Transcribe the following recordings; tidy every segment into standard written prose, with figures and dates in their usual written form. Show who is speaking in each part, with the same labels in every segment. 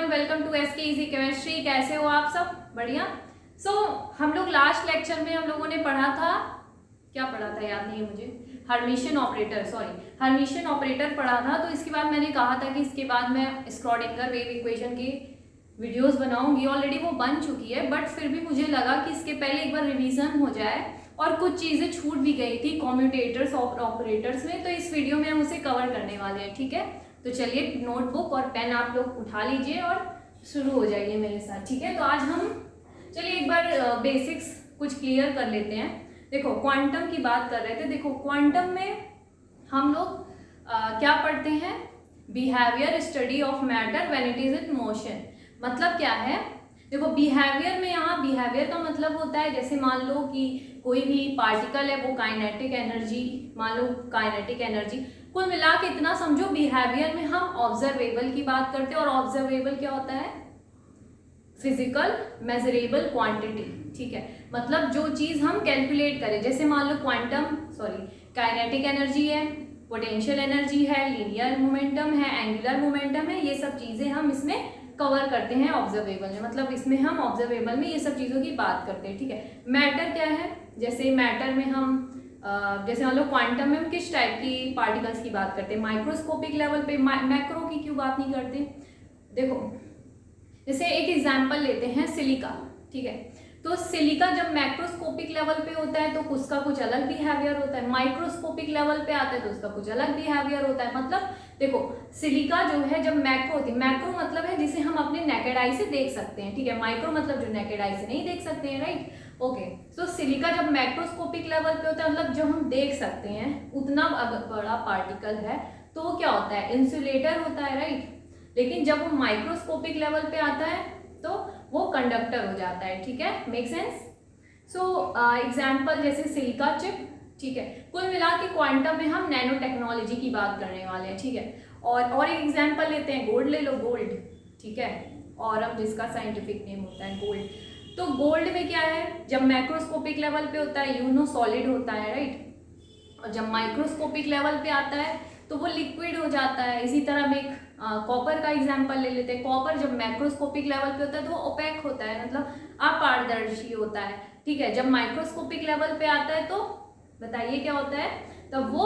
Speaker 1: Welcome to SK easy chemistry. कैसे हो आप सब? बढ़िया। हम लोग लास्ट लेक्चर में हम लोगों ने पढ़ा था, क्या पढ़ा था याद नहीं है मुझे, हर्मिशियन ऑपरेटर पढ़ा था। तो इसके बाद मैंने कहा था कि इसके बाद मैं स्क्रॉडिंगर वेव इक्वेशन की वीडियोस बनाऊंगी। ऑलरेडी वो बन चुकी है, बट फिर भी मुझे लगा कि इसके पहले एक बार रिवीजन हो जाए और कुछ चीज़ें छूट भी गई थी कम्यूटेटर्स और ऑपरेटर्स में, तो इस वीडियो में हम उसे कवर करने वाले हैं। ठीक है, तो चलिए नोटबुक और पेन आप लोग उठा लीजिए और शुरू हो जाइए मेरे साथ। ठीक है, तो आज हम चलिए एक बार बेसिक्स कुछ क्लियर कर लेते हैं। देखो, क्वांटम की बात कर रहे थे। देखो, क्वांटम में हम लोग क्या पढ़ते हैं? Behaviour study of matter when it is in motion. मतलब क्या है? देखो, बिहेवियर में, यहाँ बिहेवियर का मतलब होता है जैसे मान लो कि कोई भी पार्टिकल है, वो काइनेटिक एनर्जी, मान लो काइनेटिक एनर्जी, कुल मिला के इतना समझो। बिहेवियर में हम ऑब्जर्वेबल की बात करते हैं, और ऑब्जर्वेबल क्या होता है? Physical measurable quantity. ठीक है, मतलब जो चीज हम कैलकुलेट करें, जैसे मान लो काइनेटिक एनर्जी है, पोटेंशियल एनर्जी है, लीनियर मोमेंटम है, एंगुलर मोमेंटम है, ये सब चीजें हम इसमें कवर करते हैं ऑब्जर्वेबल में। मतलब इसमें हम ऑब्जर्वेबल में ये सब चीज़ों की बात करते हैं। ठीक है, मैटर क्या है? जैसे मैटर में हम जैसे मान लो क्वांटम में हम किस टाइप की पार्टिकल्स की बात करते हैं? माइक्रोस्कोपिक लेवल पे। मैक्रो की क्यों बात नहीं करते? देखो, जैसे एक एग्जांपल लेते हैं, सिलिका। ठीक है, तो सिलिका जब मैक्रोस्कोपिक लेवल पे होता है तो उसका कुछ अलग बिहेवियर होता है, माइक्रोस्कोपिक लेवल पे आता है तो उसका कुछ अलग बिहेवियर होता है। मतलब देखो, सिलिका जो है जब मैक्रो होती है, मैक्रो मतलब है जिसे हम अपने नेकेड आई से देख सकते हैं। ठीक है, माइक्रो मतलब जो नेकेड आई से नहीं देख सकते हैं। Right, okay. सो सिलिका जब मैक्रोस्कोपिक लेवल पे होता है, मतलब जो हम देख सकते हैं उतना अगर बड़ा पार्टिकल है तो वो क्या होता है? इंसुलेटर होता है। राइट, लेकिन जब वो माइक्रोस्कोपिक लेवल पे आता है तो वो कंडक्टर हो जाता है। ठीक है, मेक सेंस? सो एग्जाम्पल जैसे सिलिका चिप। ठीक है, कुल मिला के क्वांटम में हम नैनो टेक्नोलॉजी की बात करने वाले हैं। ठीक है, और एक एग्जाम्पल लेते हैं, गोल्ड ले लो, गोल्ड। ठीक है, और अब जिसका साइंटिफिक नेम होता है गोल्ड। तो गोल्ड में क्या है? जब मैक्रोस्कोपिक लेवल पे होता है सॉलिड होता है। राइट, और जब माइक्रोस्कोपिक लेवल पे आता है तो वो लिक्विड हो जाता है। इसी तरह हम एक कॉपर का एग्जाम्पल ले लेते हैं। कॉपर जब मैक्रोस्कोपिक लेवल पे होता है तो वो ओपेक होता है, मतलब अपारदर्शी होता है। ठीक है, जब माइक्रोस्कोपिक लेवल पे आता है तो बताइए क्या होता है? तब वो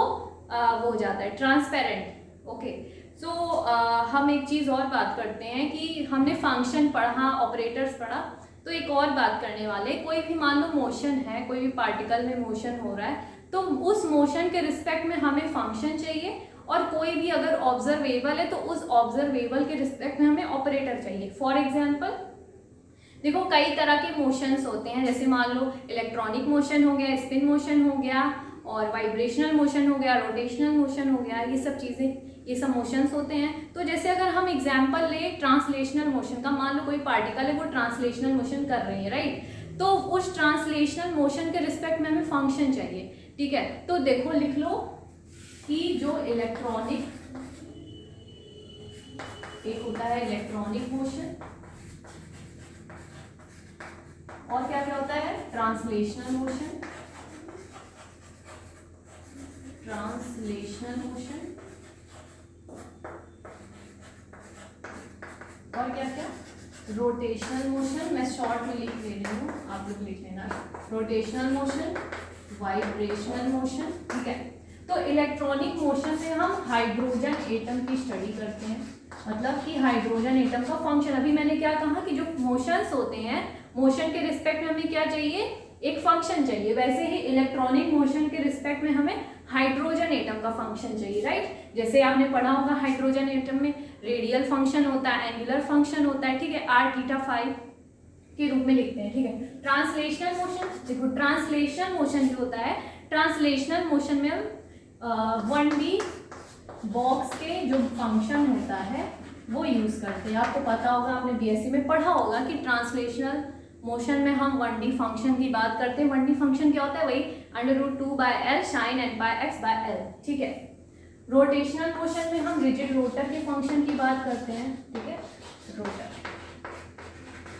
Speaker 1: हो जाता है ट्रांसपेरेंट। ओके, सो हम एक चीज़ और बात करते हैं कि हमने फंक्शन पढ़ा, ऑपरेटर्स पढ़ा, तो एक और बात करने वाले। कोई भी मान लो मोशन है, कोई भी पार्टिकल में मोशन हो रहा है, तो उस मोशन के रिस्पेक्ट में हमें फंक्शन चाहिए, और कोई भी अगर ऑब्जर्वेबल है तो उस ऑब्जर्वेबल के रिस्पेक्ट में हमें ऑपरेटर चाहिए। फॉर एग्जाम्पल देखो, कई तरह के मोशंस होते हैं, जैसे मान लो इलेक्ट्रॉनिक मोशन हो गया, स्पिन मोशन हो गया, और वाइब्रेशनल मोशन हो गया, रोटेशनल मोशन हो गया, ये सब चीज़ें, ये सब मोशंस होते हैं। तो जैसे अगर हम एग्जाम्पल ले ट्रांसलेशनल मोशन का, मान लो कोई पार्टिकल है वो ट्रांसलेशनल मोशन कर रही है। राइट, तो उस ट्रांसलेशनल मोशन के रिस्पेक्ट में हमें फंक्शन चाहिए। ठीक है, तो देखो, लिख लो कि जो इलेक्ट्रॉनिक, एक होता है इलेक्ट्रॉनिक मोशन, और क्या क्या होता है? ट्रांसलेशनल मोशन, और क्या क्या? Rotational motion. मैं शॉर्ट में लिख ले रही हूँ, आप लोग लिख लेना। Rotational motion, vibrational motion. ठीक है, तो इलेक्ट्रॉनिक मोशन में हम हाइड्रोजन एटम की स्टडी करते हैं, मतलब कि हाइड्रोजन एटम का फंक्शन। अभी मैंने क्या कहा कि जो मोशंस होते हैं, मोशन के रिस्पेक्ट में हमें क्या चाहिए? एक फंक्शन चाहिए। वैसे ही इलेक्ट्रॉनिक मोशन के रिस्पेक्ट में हमें हाइड्रोजन एटम का फंक्शन चाहिए। राइट, जैसे आपने पढ़ा होगा हाइड्रोजन एटम में रेडियल फंक्शन होता है, एंगुलर फंक्शन होता है। ठीक है, r θ φ के रूप में लिखते हैं। ठीक है, ट्रांसलेशनल मोशन, देखो ट्रांसलेशनल मोशन जो होता है, ट्रांसलेशनल मोशन में हम 1D बॉक्स के जो फंक्शन होता है वो यूज करते हैं। आपको पता होगा, आपने बीएससी में पढ़ा होगा कि ट्रांसलेशनल मोशन में हम 1D फंक्शन की बात करते हैं। 1D फंक्शन क्या होता है? वही √2/L sin n/x/L। ठीक है, रोटेशनल मोशन में हम रिजिड रोटर के फंक्शन की बात करते हैं। ठीक है, रोटर।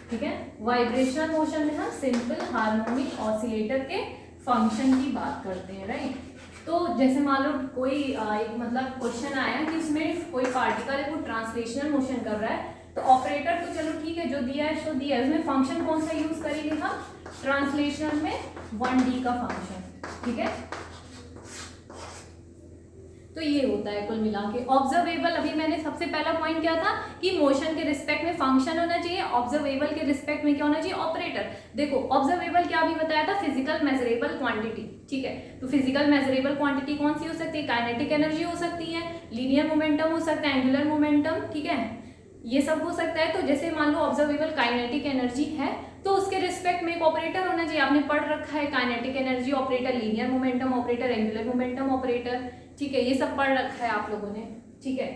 Speaker 1: ठीक है, वाइब्रेशनल मोशन में हम सिंपल हार्मोनिक ऑसिलेटर के फंक्शन की बात करते हैं। राइट, तो जैसे मान लो कोई एक मतलब क्वेश्चन आया कि उसमें कोई पार्टिकल है वो ट्रांसलेशनल मोशन कर रहा है, तो ऑपरेटर तो चलो ठीक है जो दिया है सो दिया है, उसमें फंक्शन कौन सा यूज करेंगे हम, ट्रांसलेशनल में 1D का फंक्शन, ठीक है। तो ये होता है कुल मिला के ऑब्जर्वेबल। अभी मैंने सबसे पहला पॉइंट क्या था कि मोशन के रिस्पेक्ट में फंक्शन होना चाहिए, ऑब्जर्वेबल के रिस्पेक्ट में क्या होना चाहिए, ऑपरेटर। देखो ऑब्जर्वेबल क्या अभी बताया था, फिजिकल मेजरेबल क्वांटिटी, ठीक है। तो फिजिकल मेजरेबल क्वांटिटी कौन सी हो सकती है, काइनेटिक एनर्जी हो सकती है, लीनियर मोमेंटम हो सकता है, एंगुलर मोमेंटम, ठीक है, ये सब हो सकता है। तो जैसे मान लो ऑब्जर्वेबल काइनेटिक एनर्जी है तो उसके रिस्पेक्ट में एक ऑपरेटर होना चाहिए, आपने पढ़ रखा है kinetic energy operator, linear momentum operator, angular momentum operator, ठीक है, ये सब पढ़ रखा है आप लोगों ने, ठीक है।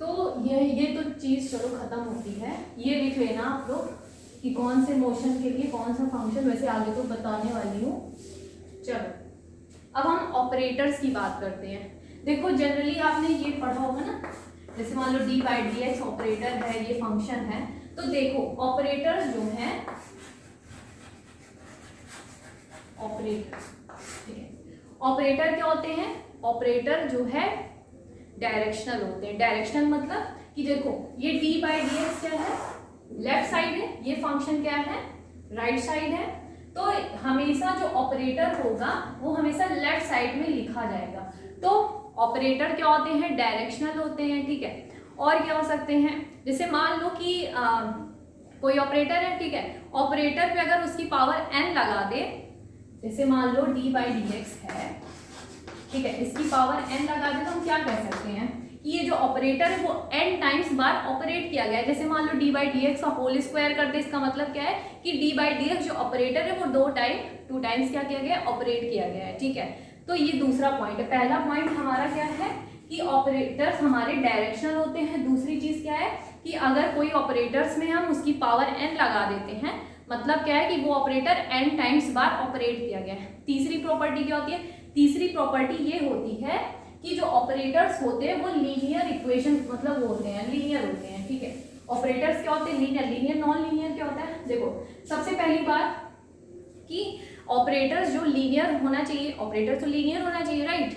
Speaker 1: तो ये तो चीज चलो खत्म होती है, ये लिख लेना आप लोग कि कौन से मोशन के लिए कौन सा फंक्शन, वैसे आगे तो बताने वाली हूँ। चलो अब हम ऑपरेटर्स की बात करते हैं। देखो जनरली आपने ये पढ़ा होगा ना, जैसे मान लो d/dx ऑपरेटर है, ये फंक्शन है, तो देखो ऑपरेटर्स जो हैं ऑपरेटर, ठीक है, ऑपरेटर क्या होते हैं, ऑपरेटर जो है डायरेक्शनल होते हैं। डायरेक्शनल मतलब कि देखो ये d/dx क्या है, लेफ्ट साइड है, ये फंक्शन क्या है, राइट साइड है, तो हमेशा जो ऑपरेटर होगा वो हमेशा लेफ्ट साइड में लिखा जाएगा। तो ऑपरेटर क्या होते हैं, डायरेक्शनल होते हैं, ठीक है। और क्या हो सकते हैं, जैसे मान लो कि कोई ऑपरेटर है, ठीक है, ऑपरेटर पे अगर उसकी पावर n लगा दे, जैसे मान लो d/dx है, ठीक है, इसकी पावर n लगा दे, तो हम क्या कह सकते हैं कि ये जो ऑपरेटर है वो n टाइम्स बार ऑपरेट किया गया है। जैसे मान लो d/dx का होल स्क्वायर कर दे, इसका मतलब क्या है कि d/dx जो ऑपरेटर है वो टू टाइम्स क्या किया गया है, ऑपरेट किया गया है, ठीक है। तो ये दूसरा पॉइंट है। पहला पॉइंट हमारा क्या है कि ऑपरेटर्स हमारे डायरेक्शनल होते हैं। दूसरी चीज क्या है कि अगर कोई ऑपरेटर्स में हम उसकी पावर n लगा देते हैं, मतलब क्या है कि वो ऑपरेटर n टाइम्स बार ऑपरेट किया गया है। तीसरी प्रॉपर्टी क्या होती है, तीसरी प्रॉपर्टी ये होती है कि जो ऑपरेटर्स होते हैं वो लीनियर इक्वेशन मतलब वो होते हैं, लीनियर होते हैं, ठीक है। ऑपरेटर्स क्या होते हैं, लीनियर। लीनियर नॉन लीनियर क्या होता है, देखो सबसे पहली बात कि ऑपरेटर्स जो लीनियर होना चाहिए, ऑपरेटर तो लीनियर होना चाहिए, राइट।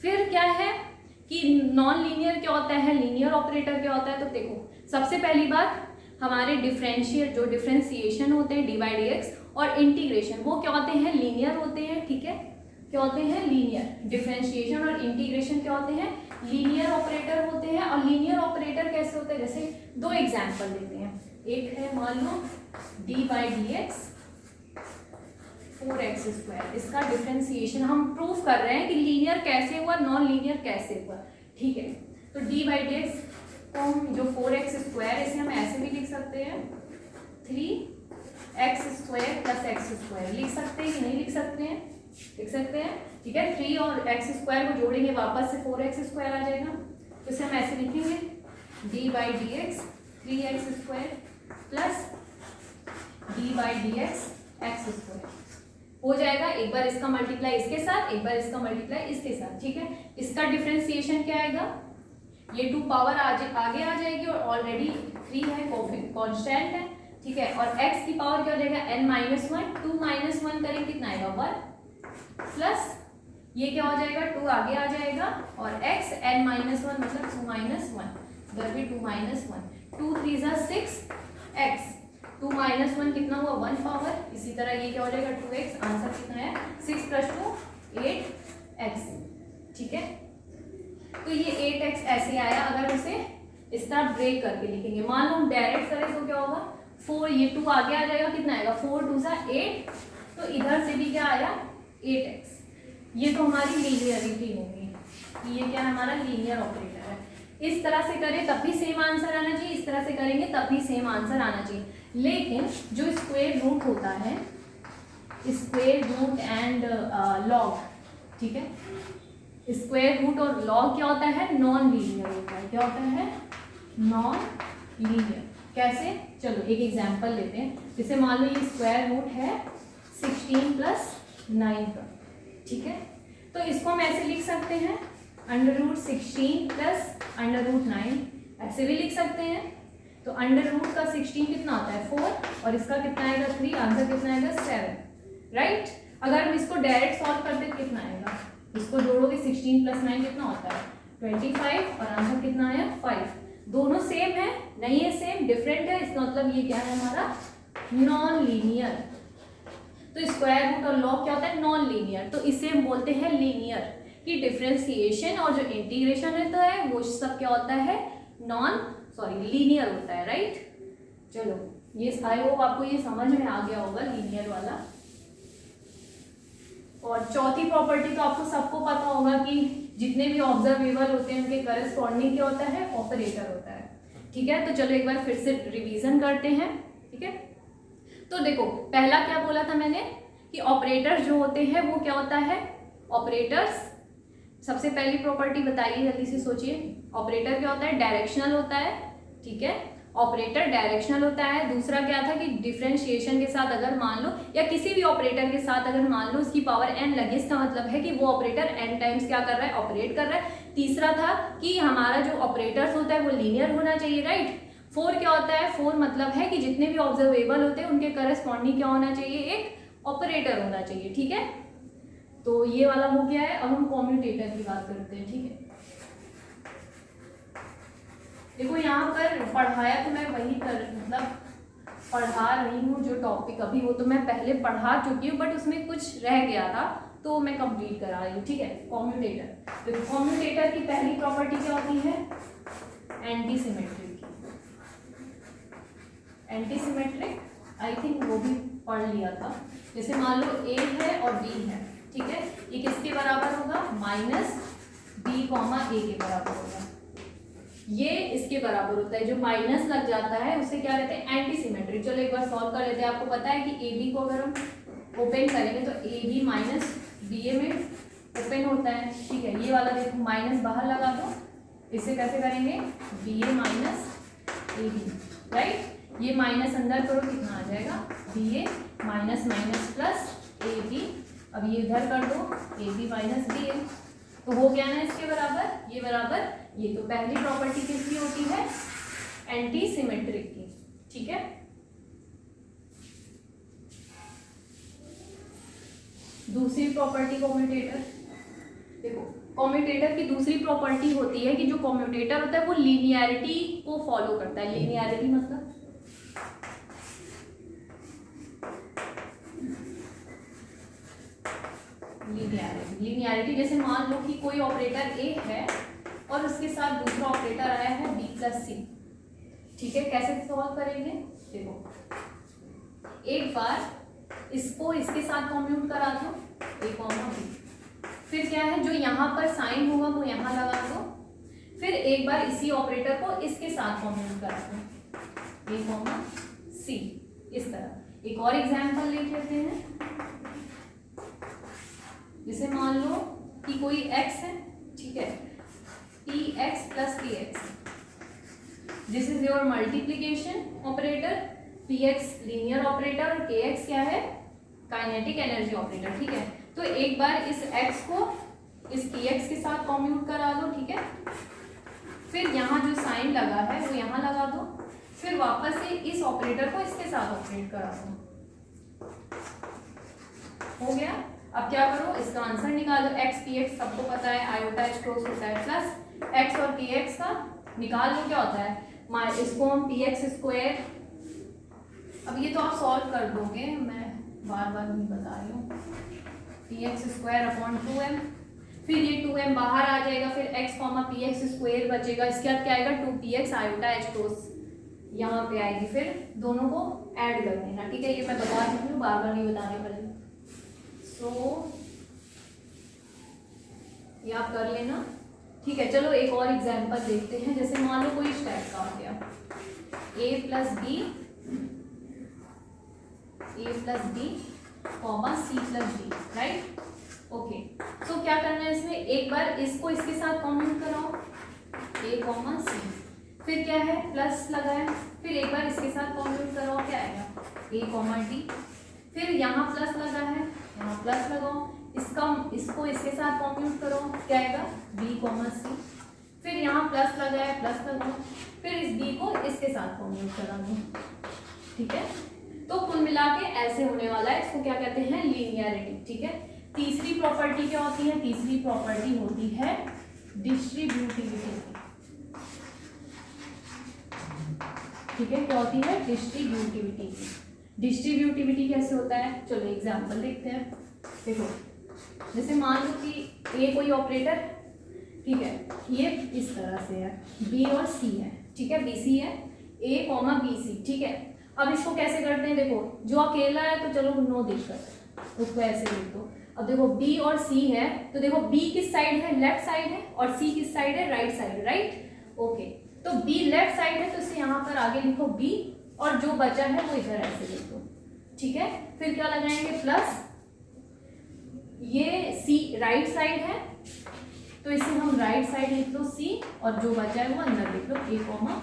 Speaker 1: फिर क्या है कि नॉन लीनियर क्या होता है, लीनियर ऑपरेटर क्या होता है। तो देखो सबसे पहली बात हमारे डिफरेंशिएशन होते हैं d/dx और इंटीग्रेशन, वो क्या होते हैं, लीनियर होते हैं, ठीक है। क्या होते हैं, लीनियर। डिफरेंशिएशन और इंटीग्रेशन क्या होते हैं, लीनियर ऑपरेटर होते हैं। और लीनियर ऑपरेटर कैसे होते हैं, जैसे दो एग्जांपल लेते हैं। एक है मान लो d/dx 4x², इसका डिफरेंशिएशन हम प्रूफ कर रहे हैं कि लीनियर कैसे हुआ, नॉन लीनियर कैसे हुआ, ठीक है। तो d/dx को जो 4x² इसे हम ऐसे भी लिख सकते हैं 3x² + x² लिख सकते हैं कि नहीं लिख सकते हैं, लिख सकते हैं, ठीक है। 3 और x² को जोड़ेंगे वापस से 4x² आ जाएगा, तो इसे हम ऐसे लिखेंगे d/dx 3x² + d/dx x² हो जाएगा। एक बार इसका मल्टीप्लाई इसके साथ, एक बार इसका मल्टीप्लाई इसके साथ, ठीक है। इसका डिफरेंशिएशन क्या आएगा, ये 2 पावर आगे आ जाएगी और ऑलरेडी 3 है, कांस्टेंट है, ठीक है। और x की पावर क्या हो जाएगा n-1, 2 - 1 करेंगे कितना आएगा 1, प्लस ये क्या हो जाएगा 2 आगे आ जाएगा और x n-1 मतलब 2 - 1, इधर भी 2 - 1, 2 × 3 = 6x, 2 - 1 कितना हुआ 1 पावर। इसी तरह ये क्या हो जाएगा 2x, आंसर कितना है 6 + 2 8x, ठीक है। तो ये 8x ऐसे आया। अगर उसे इस तरह ब्रेक करके लिखेंगे, मान लो हम डायरेक्ट करें तो क्या होगा 4, ये 2 आगे आ जाएगा, कितना आएगा 4 × 2 = 8, तो इधर से भी क्या आया 8x। ये तो हमारी लीनियरिटी होगी, ये क्या है हमारा लीनियर ऑपरेटर है। इस तरह से करें तब भी सेम आंसर आना चाहिए, इस तरह से करेंगे तब भी सेम आंसर आना चाहिए। लेकिन जो स्क्वायर रूट होता है, स्क्वायर रूट एंड लॉग, ठीक है, स्क्वायर रूट और लॉग क्या होता है, नॉन लीनियर होता है। क्या होता है, नॉन लीनियर। कैसे, चलो एक एग्जांपल लेते हैं। जैसे मान लो ये स्क्वायर रूट है 16 + 9 का, ठीक है। तो इसको हम ऐसे लिख सकते हैं √16 + √9, ऐसे भी लिख सकते हैं। तो √ का 16 कितना आता है 4 और इसका कितना आएगा 3, आंसर कितना आएगा 7, राइट। अगर हम इसको डायरेक्ट सॉल्व कर दे कितना आएगा इसको जोड़ोगे 16 + 9 कितना होता है 25 और आंसर कितना आया 5। दोनों सेम है नहीं है, सेम डिफरेंट है, इसका मतलब ये क्या है हमारा नॉन लीनियर। तो स्क्वायर रूट और लॉग क्या होता है नॉन लीनियर, तो इसे हम बोलते हैं लीनियर। कि डिफरेंशिएशन और जो इंटीग्रेशन रहता है वो सब क्या होता है लीनियर होता है, राइट। चलो ये आई होप आपको ये समझ में आ गया होगा लीनियर वाला। और चौथी प्रॉपर्टी तो आपको सबको पता होगा कि जितने भी ऑब्जर्वेबल होते हैं उनके करस्पॉन्डिंग क्या होता है ऑपरेटर होता है, ठीक है। तो चलो एक बार फिर से रिवीजन करते हैं, ठीक है। तो देखो पहला क्या बोला था मैंने कि ऑपरेटर जो होते हैं वो क्या होता है ऑपरेटर्स। सबसे पहली प्रॉपर्टी बताइए जल्दी से सोचिए, ऑपरेटर क्या होता है डायरेक्शनल होता है, ठीक है। ऑपरेटर डायरेक्शनल होता है। दूसरा क्या था कि डिफरेंशिएशन के साथ अगर मान लो या किसी भी ऑपरेटर के साथ अगर मान लो उसकी पावर n लगे, इसका मतलब है कि वो ऑपरेटर n टाइम्स क्या कर रहा है ऑपरेट कर रहा है। तीसरा था कि हमारा जो ऑपरेटर्स होता है वो लीनियर होना चाहिए, राइट। 4 क्या होता है 4 मतलब है कि जितने भी ऑब्जर्वेबल होते हैं उनके करस्पॉन्डिंग क्या होना चाहिए एक ऑपरेटर होना चाहिए, ठीक है। तो ये वाला हो गया है। अब हम कॉम्यूटेटर की बात करते हैं, ठीक है। देखो यहाँ पर पढ़ाया तो मैं वही पढ़ा रही हूँ जो टॉपिक अभी वो तो मैं पहले पढ़ा चुकी हूँ, बट उसमें कुछ रह गया था तो मैं कंप्लीट करा रही हूँ, ठीक है। कॉम्यूटेटर, तो कॉम्यूटेटर की पहली प्रॉपर्टी क्या होती है anti symmetric. Anti symmetric I think वो भी पढ़ लिया था। जैसे मान लो ए है और बी है, ठीक है, ये किसके बराबर होगा -b, a के बराबर होगा। ये इसके बराबर होता है, जो माइनस लग जाता है उसे क्या कहते हैं एंटी सिमेट्रिक। चलो एक बार सॉल्व कर लेते हैं। आपको पता है कि ए बी को अगर हम ओपन करेंगे तो ए बी माइनस बी ए में ओपन होता है, ठीक है। ये वाला देखो माइनस बाहर लगा दो, इसे कैसे करेंगे B A minus A B, right. ये माइनस अंदर करो कितना आ जाएगा B A minus minus plus A B. अब ये इधर कर दो A B minus B A, तो हो गया ना इसके बराबर ये बराबर ये। तो पहली प्रॉपर्टी किसकी होती है एंटी सिमेट्रिक की, ठीक है। दूसरी प्रॉपर्टी कॉम्यूटेटर, देखो कॉम्यूटेटर की दूसरी प्रॉपर्टी होती है कि जो कॉम्यूटेटर होता है वो लीनियरिटी को फॉलो करता है। लीनियरिटी मतलब लीनियरिटी जैसे मान लो कि कोई ऑपरेटर ए है और उसके साथ दूसरा ऑपरेटर आया है b + c, ठीक है। कैसे सॉल्व करेंगे देखो, एक बार इसको इसके साथ कॉम्यूट करा दो a, b, फिर क्या है जो यहाँ पर साइन होगा वो यहाँ लगा दो, फिर एक बार इसी ऑपरेटर को इसके साथ कॉम्यूट करा दो a, c, इस तरह। एक और एग्जाम्पल ले लेते हैं। जैसे मान लो कि कोई x है, ठीक है, px + kx, this is your multiplication operator. px linear operator और kx क्या है काइनेटिक एनर्जी ऑपरेटर, ठीक है। तो एक बार इस x को इस px के साथ कॉम्यूट करा दो, ठीक है। फिर यहाँ जो साइन लगा है वो यहाँ लगा दो, फिर वापस से इस ऑपरेटर को इसके साथ ऑपरेट करा दो, हो गया। अब क्या करो इसका आंसर निकालो। x px सबको पता है आयोटा h क्रॉस होता है, प्लस x और kx का निकाल लो क्या होता है इसको हम px²। अब ये तो आप सॉल्व कर दोगे, मैं बार बार नहीं बता रही हूँ। px² / 2m, फिर ये 2m बाहर आ जाएगा, फिर x, px² बचेगा। इसके बाद क्या आएगा 2px आयोटा h क्रॉस यहाँ पे आएगी, फिर दोनों को ऐड कर देना, ठीक है। ये मैं बता रही हूँ, बार बार नहीं बताने वाली। तो ये आप कर लेना, ठीक है। चलो एक और एग्जांपल देखते हैं। जैसे मान लो कोई इस टाइप का आ गया a + b, c + d, right. Okay, तो क्या करना है इसमें, एक बार इसको इसके साथ कॉम्यूट कराओ a, c, फिर क्या है प्लस लगाया, फिर एक बार इसके साथ कॉम्यूट कराओ क्या आएगा a, d, फिर यहाँ प्लस लगा है यहाँ प्लस लगाओ, इसको इसके साथ कॉम्प्यूट करो क्या आएगा b, c, फिर यहाँ प्लस लगा है प्लस लगाओ, फिर इस b को इसके साथ कॉम्प्यूट करा दो, ठीक है। तो कुल मिला के ऐसे होने वाला है, इसको क्या कहते हैं लीनियरिटी, ठीक है। तीसरी प्रॉपर्टी क्या होती है? तीसरी प्रॉपर्टी होती है डिस्ट्रीब्यूटिविटी। ठीक है, क्या होती है? डिस्ट्रीब्यूटिविटी। डिस्ट्रीब्यूटिविटी कैसे होता है? चलो एग्जांपल देखते हैं। देखो, जैसे मान लो कि ए कोई ऑपरेटर, ठीक है, ये इस तरह से है, बी और सी है, ठीक है, बी सी है, ए कॉमा बी सी, ठीक है। अब इसको कैसे करते हैं? देखो, जो अकेला है तो चलो नो दिक्कत, उसको ऐसे लिख दो। अब देखो बी और सी है, तो देखो बी किस साइड है? लेफ्ट साइड है, और सी किस साइड है? Right side, right, okay. तो बी लेफ्ट साइड है, तो इसे यहाँ पर आगे लिखो बी, और जो बचा है वो इधर ऐसे लिख दो, ठीक है। फिर क्या लगाएंगे? प्लस, ये सी राइट साइड है, तो इसे हम राइट साइड लिख लो सी, और जो बचा है वो अंदर लिख लो ए कॉमा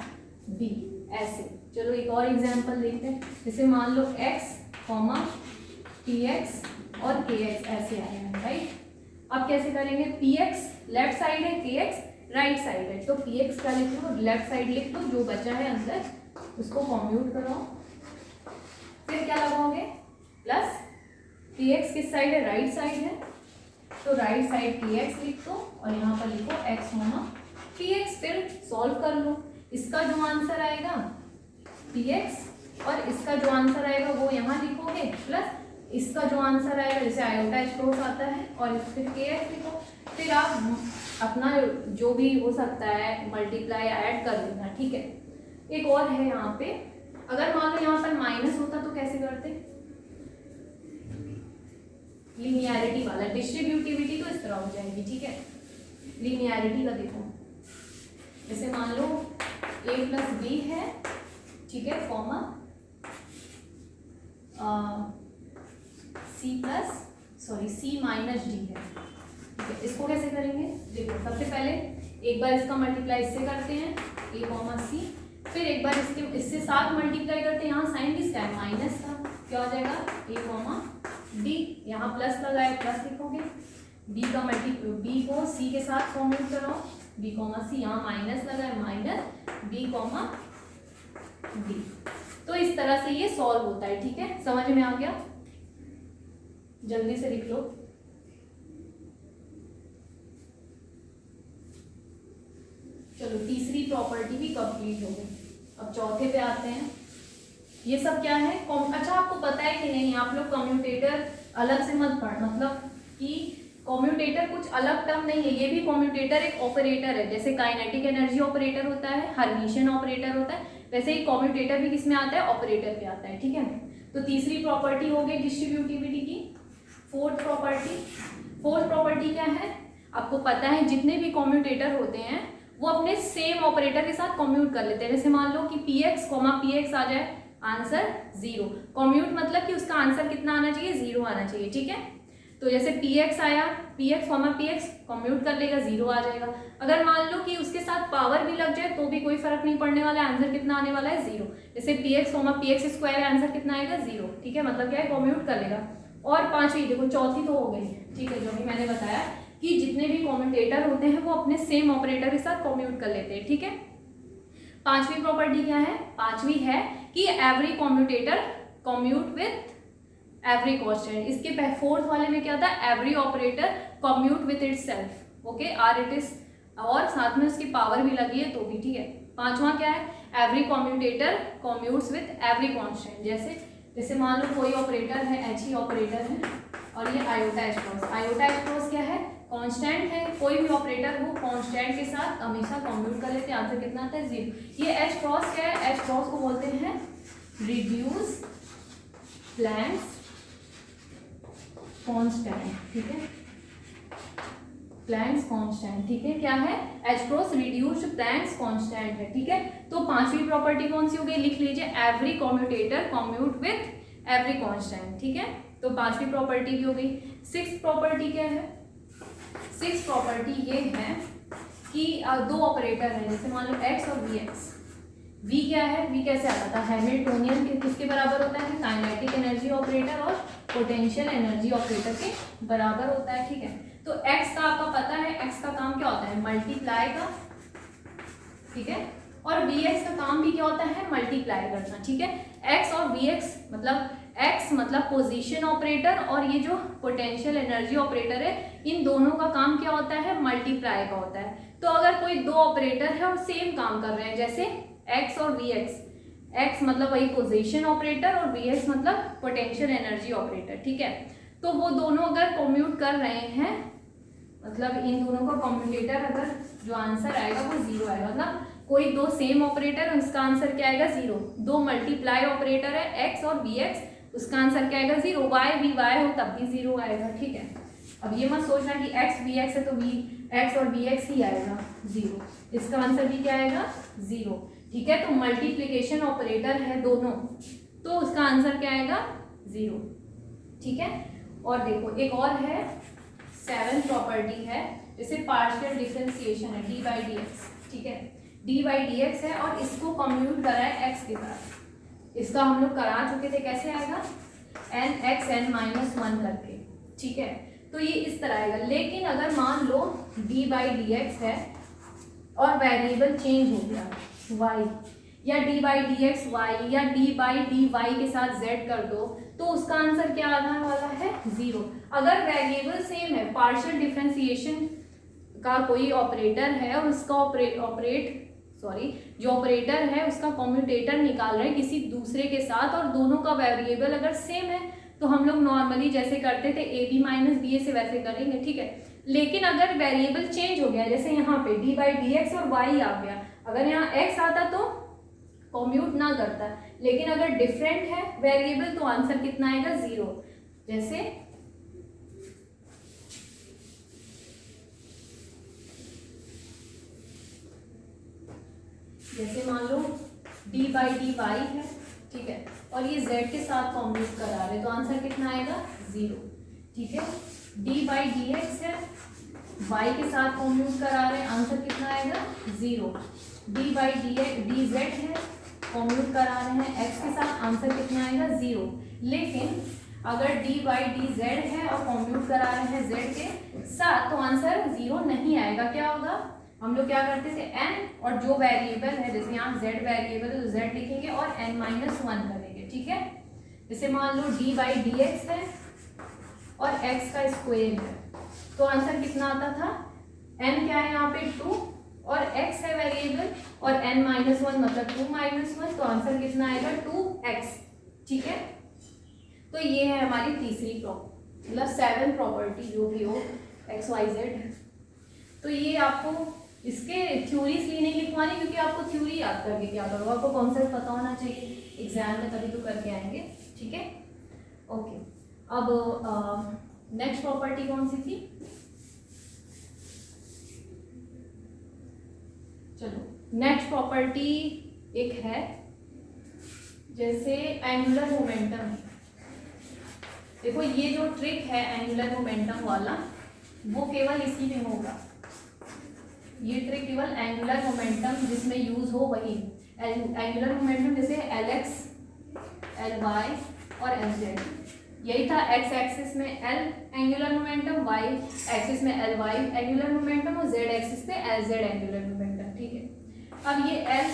Speaker 1: बी, ऐसे। चलो एक और एग्जांपल देखते हैं। जैसे मान लो एक्स कॉमा पी एक्स और के एक्स ऐसे आया है, राइट। अब कैसे करेंगे? पी एक्स लेफ्ट साइड है, के एक्स राइट साइड है, तो पी एक्स का लिख लो, लेफ्ट साइड लिख लो, जो बचा है अंदर उसको कॉम्प्यूट कराओ। फिर क्या लगाओगे? प्लस, पी एक्स किस साइड है? राइट साइड है, तो राइट साइड पी एक्स लिख दो, और यहाँ पर लिखो एक्स होना पी एक्स। फिर सॉल्व कर लो, इसका जो आंसर आएगा पी एक्स, और इसका जो आंसर आएगा वो यहाँ लिखोगे, प्लस इसका जो आंसर आएगा, जैसे आयोटा एच क्रॉस आता है, और फिर के एक्स लिखो। फिर आप अपना जो भी हो सकता है मल्टीप्लाई ऐड कर लेना, ठीक है। एक और है यहाँ पे, अगर मान लो यहाँ पर माइनस होता तो कैसे करते? लीनियरिटी वाला, डिस्ट्रीब्यूटिविटी तो इस तरह हो जाएगी, ठीक है। लीनियरिटी का देखो, जैसे मान लो ए प्लस बी है, ठीक है, कॉमा सी माइनस डी है, ठीक है। इसको कैसे करेंगे? देखो, सबसे पहले एक बार इसका मल्टीप्लाई इससे करते हैं, ए कॉमा सी, फिर एक बार इससे साथ मल्टीप्लाई करते हैं, यहाँ साइन किसका है? माइनस का, क्या हो जाएगा? ए कॉमा डी, यहाँ प्लस लगाए, प्लस लिखोगे, बी को सी के साथ कॉम्प्यूट कराओ, बी कॉमा सी, यहाँ माइनस लगाए, माइनस बी कॉमा डी। तो इस तरह से ये सॉल्व होता है, ठीक है। समझ में आ गया? जल्दी से लिख लो। चलो तीसरी प्रॉपर्टी भी कंप्लीट हो गई, अब चौथे पे आते हैं। ये सब क्या है? अच्छा, आपको पता है कि नहीं, आप लोग कम्यूटेटर अलग से मत पढ़, मतलब कि कम्यूटेटर कुछ अलग टर्म नहीं है, ये भी कम्यूटेटर एक ऑपरेटर है। जैसे काइनेटिक एनर्जी ऑपरेटर होता है, हर्मिशियन ऑपरेटर होता है, वैसे ही कम्यूटेटर भी किसमें आता है? ऑपरेटर पे आता है, ठीक है। तो तीसरी प्रॉपर्टी हो गई डिस्ट्रीब्यूटिविटी की। फोर्थ प्रॉपर्टी क्या है? आपको पता है जितने भी कम्यूटेटर होते हैं वो अपने सेम ऑपरेटर के साथ कम्यूट कर लेते हैं। जैसे मान लो कि पी एक्स आ जाए, आंसर 0। कम्यूट मतलब कि उसका आंसर कितना आना चाहिए? 0 आना चाहिए, ठीक है। तो जैसे पी एक्स आया, पी एक्स कम्यूट कर लेगा, 0 आ जाएगा। अगर मान लो कि उसके साथ पावर भी लग जाए तो भी कोई फर्क नहीं पड़ने वाला है, आंसर कितना आने वाला है? 0। जैसे पी एक्स स्क्वायर, आंसर कितना आएगा? 0, ठीक है। मतलब क्या है? कम्यूट कर लेगा। और पांचवी देखो, चौथी तो हो गई, ठीक है, जो भी मैंने बताया कि जितने भी कम्यूटेटर होते हैं वो अपने सेम ऑपरेटर के साथ कम्यूट कर लेते हैं, ठीक है। पांचवी प्रॉपर्टी क्या है? पांचवी है कि every commutator commute with every constant. इसके फोर्थ वाले में क्या था? Every operator commute with itself, okay, or it is, और साथ में उसकी पावर भी लगी है तो भी, ठीक है। पांचवा क्या है? Every commutator commutes with every constant. जैसे मान लो कोई ऑपरेटर है, एच ई ऑपरेटर है, और ये आयोटा एच क्रॉस क्या है? कांस्टेंट है। कोई भी ऑपरेटर हो कांस्टेंट के साथ हमेशा कम्यूट कर लेते हैं, आंसर कितना आता है? 0। ये एच क्रॉस क्या है? एच क्रॉस को बोलते हैं रिड्यूस प्लैंक्स कांस्टेंट, ठीक है, प्लैंक्स कांस्टेंट, ठीक है। क्या है? H cross reduced Planck's constant है, ठीक है। तो पांचवी प्रॉपर्टी कौन सी हो गई? लिख लीजिए, every commutator commute with every constant, ठीक है। तो पांचवी प्रॉपर्टी भी हो गई। सिक्स्थ प्रॉपर्टी क्या है? सिक्स्थ प्रॉपर्टी ये है कि दो ऑपरेटर हैं, जैसे मान लो एक्स और वी एक्स। वी क्या है? वी कैसे आता था? हैमिल्टोनियन किसके बराबर होता है? काइनेटिक एनर्जी ऑपरेटर और पोटेंशियल एनर्जी ऑपरेटर के बराबर होता है, ठीक है। तो x का आपका पता है, x का काम क्या होता है? मल्टीप्लाई का, ठीक है, और वी एक्स का काम भी क्या होता है, मल्टीप्लाई करना, ठीक है। एक्स और वी एक्स मतलब एक्स मतलब पोजीशन ऑपरेटर और ये जो पोटेंशियल एनर्जी ऑपरेटर है, इन दोनों का काम क्या होता है, मल्टीप्लाई का होता है। तो अगर कोई दो ऑपरेटर है और सेम काम कर रहे हैं, जैसे एक्स और वी एक्स, एक्स मतलब वही पोजीशन ऑपरेटर और वी एक्स मतलब पोटेंशियल एनर्जी ऑपरेटर, ठीक है। तो वो दोनों अगर कॉम्यूट कर रहे हैं, मतलब इन दोनों का कॉम्यूटेटर अगर जो आंसर आएगा वो जीरो आएगा, मतलब कोई दो सेम ऑपरेटर उसका आंसर क्या आएगा, जीरो। दो मल्टीप्लाई ऑपरेटर है एक्स और वी एक्स, उसका आंसर क्या आएगा, जीरो। वाई वी वाई हो तब भी जीरो आएगा, ठीक है। अब ये मत सोचना कि एक्स वी एक्स है तो वी एक्स और वी एक्स ही आएगा, जीरो। इसका आंसर भी क्या आएगा, जीरो, ठीक है। तो मल्टीप्लिकेशन ऑपरेटर है दोनों, तो उसका आंसर क्या आएगा, जीरो, ठीक है। और देखो एक और है, 7 प्रॉपर्टी है, जैसे पार्शियल डिफरेंशिएशन है डी बाई डी एक्स, ठीक है। डी बाई डी एक्स है और इसको कम्यूट करा है एक्स के साथ, इसका हम लोग करा चुके थे, कैसे आएगा, N X N minus one करके, ठीक है। तो ये इस तरह आएगा। लेकिन अगर मान लो डी बाई डी एक्स है और वेरिएबल चेंज हो गया वाई, या d by d x y या डी बाई डी वाई के साथ जेड कर दो, तो उसका आंसर क्या आने वाला है, जीरो। अगर वेरिएबल सेम है, पार्शियल डिफरेंशिएशन का कोई ऑपरेटर है और उसका जो ऑपरेटर है उसका कॉम्यूटेटर निकाल रहे हैं किसी दूसरे के साथ और दोनों का वेरिएबल अगर सेम है, तो हम लोग नॉर्मली जैसे करते थे ए बी माइनस बी ए से वैसे करेंगे, ठीक है। लेकिन अगर वेरिएबल चेंज हो गया, जैसे यहाँ पे डी बाई डी एक्स और वाई आ गया, अगर यहाँ एक्स आता तो कॉम्यूट ना करता, लेकिन अगर डिफरेंट है वेरिएबल तो आंसर कितना आएगा, जीरो। जैसे मान लो डी बाई डी वाई है, ठीक है, और ये जेड के साथ कॉम्यूट करा रहे, तो आंसर कितना आएगा, जीरो, ठीक है। डी बाई डी एक्स है, वाई के साथ कॉम्यूट करा रहे, आंसर कितना आएगा, zero. D by D Z है, कॉम्यूट करा रहे हैं एक्स के साथ, आंसर कितना आएगा, जीरो। लेकिन अगर डी बाई डी जेड है और कॉम्प्यूट करा रहे हैं जेड के साथ, तो आंसर जीरो नहीं आएगा। क्या होगा, हम लोग क्या करते थे, एन और जो वेरिएबल है, जैसे यहाँ जेड वेरिएबल है तो जेड लिखेंगे और एन माइनस वन करेंगे, ठीक है। जैसे मान लो डी बाई डी एक्स है और एक्स का स्क्वायर है, तो आंसर कितना आता था, एन क्या है यहाँ पे 2 और एक्स है वेरिएबल और एन माइनस वन मतलब 2 माइनस वन, तो आंसर कितना आएगा 2x, ठीक है। तो ये है हमारी तीसरी मतलब 7 प्रॉपर्टी जो भी हो एक्स वाई जेड। तो ये आपको इसके थ्योरी इसलिए नहीं लिखवानी क्योंकि आपको थ्योरी याद करके क्या करोगे, आपको कॉन्सेप्ट पता होना चाहिए एग्जाम में, तभी तो करके आएंगे, ठीक है। ओके, अब नेक्स्ट प्रॉपर्टी कौन सी थी, चलो नेक्स्ट प्रॉपर्टी एक है, जैसे एंगुलर मोमेंटम है। देखो ये जो ट्रिक है एंगुलर मोमेंटम वाला, वो केवल इसी में होगा, ये ट्रिक केवल एंगुलर मोमेंटम जिसमें यूज हो वही। एंगुलर मोमेंटम जैसे Lx, Ly और Lz, यही था। एक्स एक्सिस में L angular momentum, y axis में Ly एंगुलर मोमेंटम और z एक्सिस पे Lz एंगुलर मोमेंटम, ठीक है। अब ये L,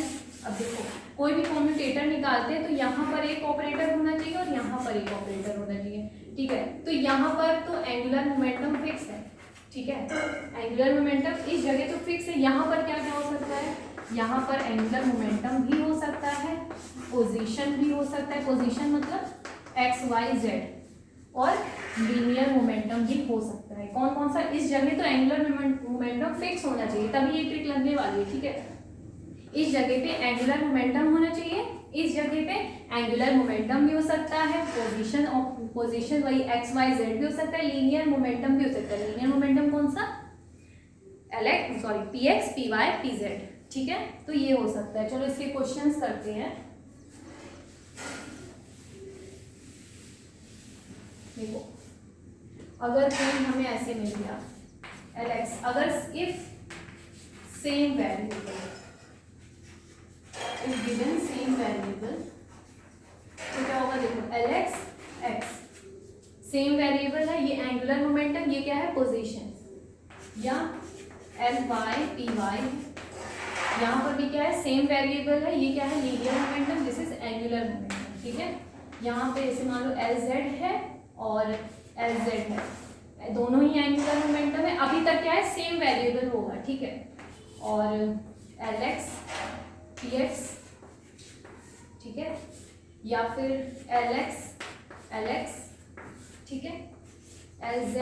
Speaker 1: अब देखो कोई भी कॉम्यूटेटर निकालते हैं तो यहाँ पर एक ऑपरेटर होना चाहिए और यहाँ पर एक ऑपरेटर होना चाहिए, ठीक है। तो यहाँ पर तो एंगुलर मोमेंटम फिक्स है, ठीक है, एंगुलर मोमेंटम इस जगह तो फिक्स है। यहाँ पर क्या क्या हो सकता है, यहाँ पर एंगुलर मोमेंटम भी हो सकता है, पोजीशन भी हो सकता है, पोजीशन मतलब एक्स वाई जेड, और लीनियर मोमेंटम भी हो सकता है। कौन कौन सा, इस जगह तो एंगुलर मोमेंटम फिक्स होना चाहिए तभी ये ट्रिक लगने वाली है, ठीक है। इस जगह पे एंगुलर मोमेंटम होना चाहिए, इस जगह पे एंगुलर मोमेंटम भी हो सकता है, पोजीशन वही एक्स वाई जेड भी हो सकता है, लीनियर मोमेंटम भी हो सकता है। लीनियर मोमेंटम कौन सा, p x p y p z, ठीक है। तो ये हो सकता है। चलो इसके क्वेश्चंस करते हैं। देखो अगर कोई हमें ऐसे मिल गया Lx, अगर if same variable, if given same variable, तो क्या होगा, देखो Lx x सेम वेरिएबल है, ये एंगुलर मोमेंटम, ये क्या है पोजीशन, या Ly py यहाँ पर भी क्या है, सेम वेरिएबल है, ये क्या है, linear momentum, this is angular momentum, ठीक है। यहाँ पे ऐसे मान लो LZ है और LZ है, दोनों ही एंगुलर मोमेंटम है। अभी तक क्या है, सेम वेरिएबल होगा, ठीक है। और LX PX, ठीक है, या फिर LX, ठीक है, LZ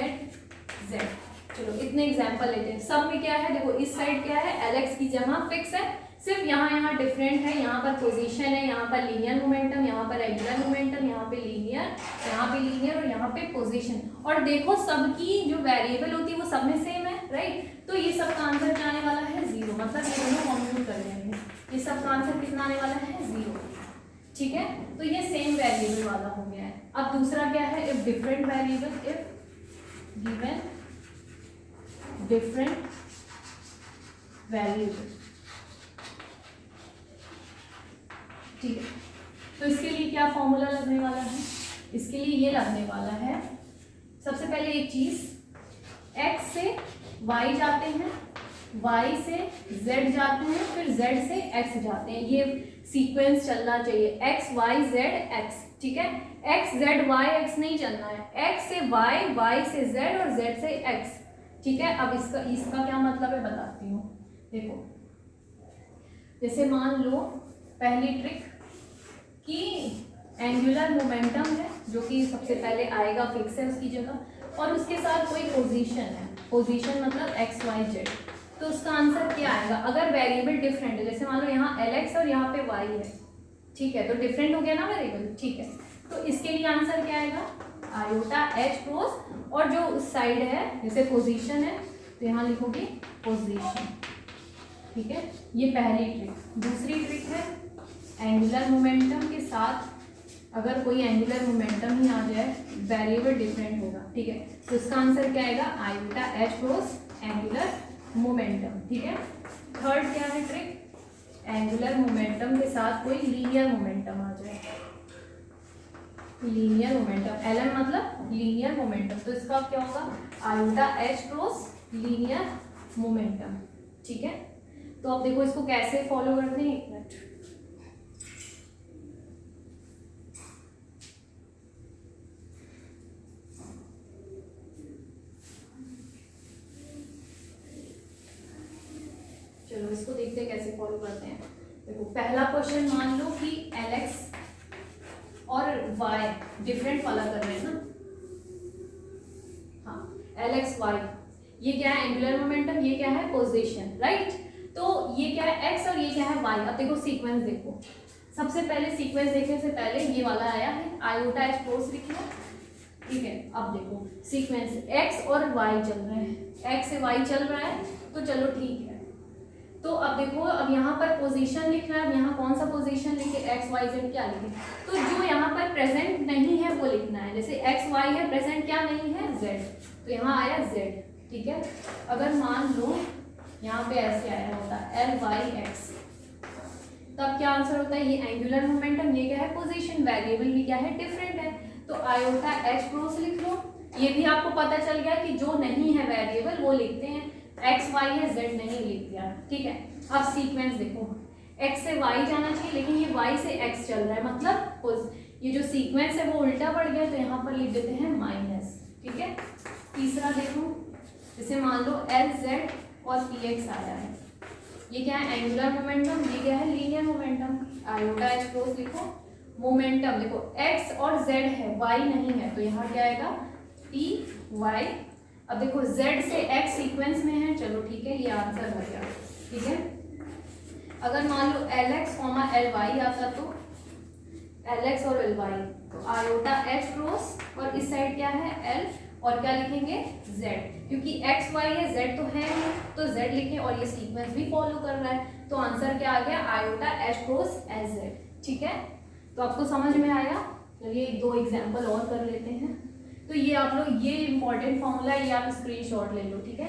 Speaker 1: Z। चलो इतने एग्जाम्पल लेते हैं। सब में क्या है, देखो इस साइड क्या है, LX की जगह फिक्स है, सिर्फ यहाँ डिफरेंट है, यहाँ पर पोजीशन है, यहाँ पर लीनियर मोमेंटम, यहाँ पर एंगुलर मोमेंटम, यहाँ पे लीनियर और यहाँ पे पोजीशन। और देखो सबकी जो वेरिएबल होती है वो सब में सेम है, राइट। तो ये सब का आंसर क्या आने वाला है, 0, मतलब ये दोनों कॉम्प्यूट कर लेंगे, ये सब का आंसर कितना आने वाला है, 0, ठीक है। तो ये सेम वेरिएबल वाला हो गया है। अब दूसरा क्या है, if different variable, if given different variable, ठीक है। तो इसके लिए क्या फॉर्मूला लगने वाला है, इसके लिए ये लगने वाला है, सबसे पहले एक चीज, x से y जाते हैं, y से z जाते हैं, फिर z से x जाते हैं, ये सीक्वेंस चलना चाहिए, x y z x, ठीक है। x z y x नहीं चलना है, x से y, y से z और z से x, ठीक है। अब इसका क्या मतलब है बताती हूँ। देखो जैसे मान लो पहली ट्रिक कि एंगुलर मोमेंटम है जो कि सबसे पहले आएगा, फिक्स है उसकी जगह, और उसके साथ कोई पोजीशन है, पोजीशन मतलब x y z, तो उसका आंसर क्या आएगा। अगर वेरिएबल डिफरेंट है, जैसे मान लो यहाँ LX और यहाँ पे y है, ठीक है, तो डिफरेंट हो गया ना वेरिएबल, ठीक है। तो इसके लिए आंसर क्या आएगा, आयोटा H क्रॉस, और जो उस साइड है जैसे पोजीशन है तो यहाँ लिखोगे पोजीशन, ठीक है। ये पहली ट्रिक। दूसरी ट्रिक है एंगुलर मोमेंटम के साथ अगर कोई एंगुलर मोमेंटम ही आ जाए, वेरिएबल डिफरेंट होगा, ठीक है, तो इसका आंसर क्या आएगा, iota H cross angular momentum, ठीक है। थर्ड क्या है ट्रिक, एंगुलर मोमेंटम के साथ कोई लीनियर मोमेंटम आ जाए, लीनियर मोमेंटम, LM मतलब लीनियर मोमेंटम, तो इसका क्या होगा, iota H cross linear momentum, ठीक है। तो अब देखो इसको कैसे फॉलो करते हैं, एक मिनट, चलो इसको देखते हैं कैसे फॉलो करते हैं। देखो पहला क्वेश्चन मान लो कि LX और Y डिफरेंट वाला कर रहे हैं ना, हाँ LX Y, ये क्या है एंगुलर मोमेंटम, ये क्या है पोजीशन, राइट। तो ये क्या है x और ये क्या है y। अब देखो सीक्वेंस देखो, सबसे पहले सीक्वेंस देखने से पहले ये वाला आया है, आयोटा H क्रॉस लिख लो, ठीक है। अब देखो सीक्वेंस x और y चल रहे हैं, x से y चल रहा है, तो चलो ठीक है। तो अब देखो, अब यहाँ पर पोजीशन लिखना है, अब यहाँ कौन सा पोजीशन लिखे, x y z क्या लिखे, तो जो यहाँ पर प्रेजेंट नहीं है वो लिखना है, जैसे x y है, प्रेजेंट क्या नहीं है, z, तो यहाँ आया z, ठीक है। अगर मान लो यहाँ पे ऐसे आया होता L y x, तब क्या आंसर होता है, ये एंगुलर मोमेंटम, ये क्या है पोजीशन, वेरिएबल भी क्या है डिफरेंट है, तो आयोटा H क्रॉस लिख लो। ये भी आपको पता चल गया कि जो नहीं है वेरिएबल वो लिखते हैं, x y है, z नहीं लिख दिया, ठीक है। अब सीक्वेंस देखो, x से y जाना चाहिए लेकिन ये y से x चल रहा है, मतलब ये जो सीक्वेंस है वो उल्टा पड़ गया, तो यहाँ पर लिख देते हैं माइनस, ठीक है। तीसरा देखो, जैसे मान लो LZ और PX आया है, ये क्या है एंगुलर मोमेंटम, ये क्या है linear momentum, iota H cross लिखो। मोमेंटम देखो x और z है, y नहीं है, तो यहाँ क्या आएगा P y। अब देखो z से x सीक्वेंस में है, चलो ठीक है, ये आंसर हो गया, ठीक है। अगर मान लो LX LY आता तो LX और LY, तो आयोटा H क्रॉस, और इस साइड क्या है L, और क्या लिखेंगे z, क्योंकि x y है z तो है नहीं, तो z लिखें, और ये सीक्वेंस भी फॉलो कर रहा है, तो आंसर क्या आ गया, आयोटा H क्रॉस LZ, ठीक है। तो आपको समझ में आया। चलिए एक दो एग्जाम्पल और कर लेते हैं। तो ये आप लोग, ये इंपॉर्टेंट फॉर्मूला है, ये आप स्क्रीनशॉट ले लो, ठीक है।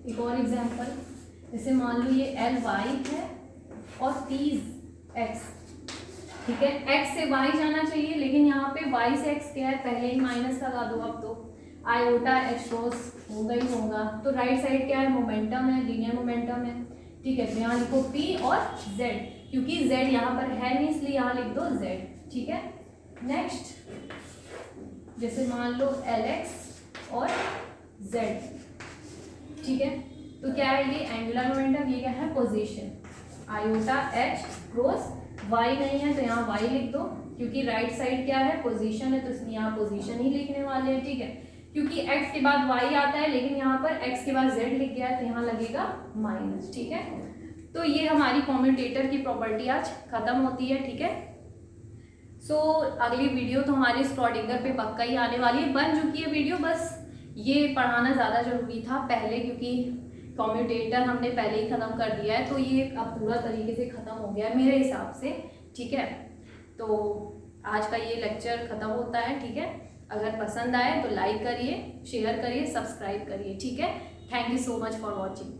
Speaker 1: एक और एग्जाम्पल, जैसे मान लो ये LY है और 30X, ठीक है। x से y जाना चाहिए, लेकिन यहाँ पे y से x क्या है, पहले ही माइनस लगा दो। अब तो आयोटा x क्रॉस होगा ही होगा। तो राइट साइड क्या है, मोमेंटम है, लीनियर मोमेंटम है। ठीक है, तो यहाँ लिखो p और z, क्योंकि z यहाँ पर है नहीं इसलिए यहाँ लिख दो z। ठीक है। नेक्स्ट जैसे मान लो Lx और z। ठीक है, तो क्या है ये एंगुलर मोमेंटम, ये क्या है position. Iota h cross y नहीं है तो यहाँ y लिख दो, क्योंकि राइट साइड क्या है पोजीशन है, तो इसलिए यहाँ पोजीशन ही लिखने वाले हैं। ठीक है, क्योंकि x के बाद y आता है, लेकिन यहाँ पर x के बाद z लिख गया है तो यहाँ लगेगा माइनस। ठीक है, तो ये हमारी कम्यूटेटर की प्रॉपर्टी आज खत्म होती है। ठीक है, सो अगली वीडियो तो हमारे स्क्रॉडिंगर पे पक्का ही आने वाली है, बन चुकी है वीडियो, बस ये पढ़ाना ज़्यादा जरूरी था पहले, क्योंकि कम्यूटेटर हमने पहले ही ख़त्म कर दिया है, तो ये अब पूरा तरीके से ख़त्म हो गया है मेरे हिसाब से। ठीक है, तो आज का ये लेक्चर ख़त्म होता है। ठीक है, अगर पसंद आए तो लाइक करिए, शेयर करिए, सब्सक्राइब करिए। ठीक है, thank you so much for watching.